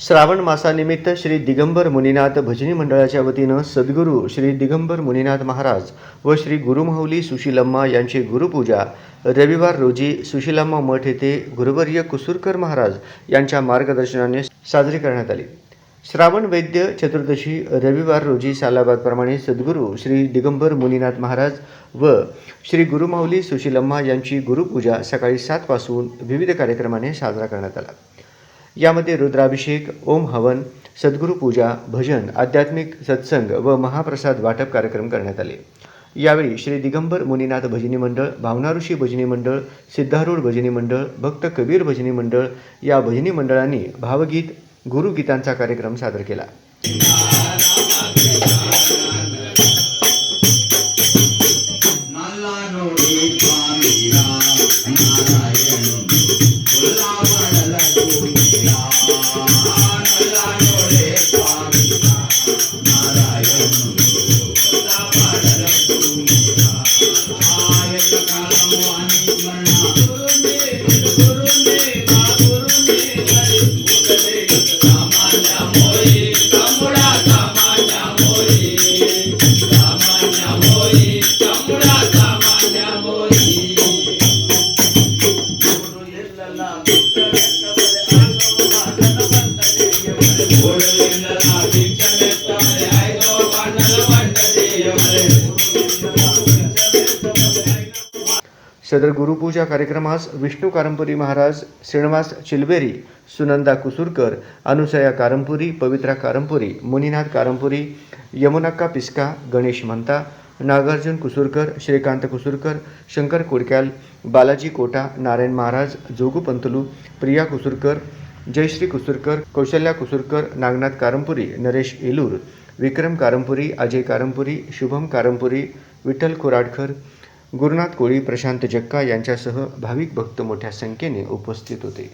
श्रावण मासानिमित्त श्री दिगंबर मुनीनाथ भजनी मंडळाच्या वतीनं सद्गुरू श्री दिगंबर मुनीनाथ महाराज व श्री गुरुमाऊली सुशीलम्मा यांची गुरुपूजा रविवार रोजी सुशीलम्मा मठ येथे गुरुवर्य कुसूरकर महाराज यांच्या मार्गदर्शनाने साजरी करण्यात आली। श्रावण वैद्य चतुर्दशी रविवार रोजी सालाबादप्रमाणे सद्गुरू श्री दिगंबर मुनीनाथ महाराज व श्री गुरुमाऊली सुशीलम्मा यांची गुरुपूजा सकाळी 7 पासून विविध कार्यक्रमाने साजरा करण्यात आला। यामध्ये रुद्राभिषेक, ओम हवन, सद्गुरू पूजा, भजन, आध्यात्मिक सत्संग व महाप्रसाद वाटप कार्यक्रम करण्यात आले। यावेळी श्री दिगंबर मुनीनाथ भजनी मंडळ, भावनाऋषी भजनी मंडळ, सिद्धारूढ भजनी मंडळ, भक्त कबीर भजनी मंडळ या भजनी मंडळांनी भावगीत, गुरुगीतांचा कार्यक्रम सादर केला। सदर गुरुपूजा कार्यक्रमास विष्णू कारंपुरी महाराज, श्रीनिवास चिलबेरी, सुनंदा कुसूरकर, अनुसया कारंपुरी, पवित्रा कारंपुरी, मुनीनाथ कारंपुरी, यमुनाक्का पिस्का, गणेश मंता, नागार्जुन कुसूरकर, श्रीकांत कुसूरकर, शंकर कोडक्याल, बालाजी कोटा, नारायण महाराज, जोगू पंतलू, प्रिया कुसूरकर, जयश्री कुसूरकर, कौशल्या कुसूरकर, नागनाथ कारंपुरी, नरेश एलूर, विक्रम कारंपुरी, अजय कारंपुरी, शुभम कारंपुरी, विठ्ठल कोराडकर, गुरुनाथ कोळी, प्रशांत जक्का यांच्यासह भाविक भक्त मोठ्या संख्येने उपस्थित होते।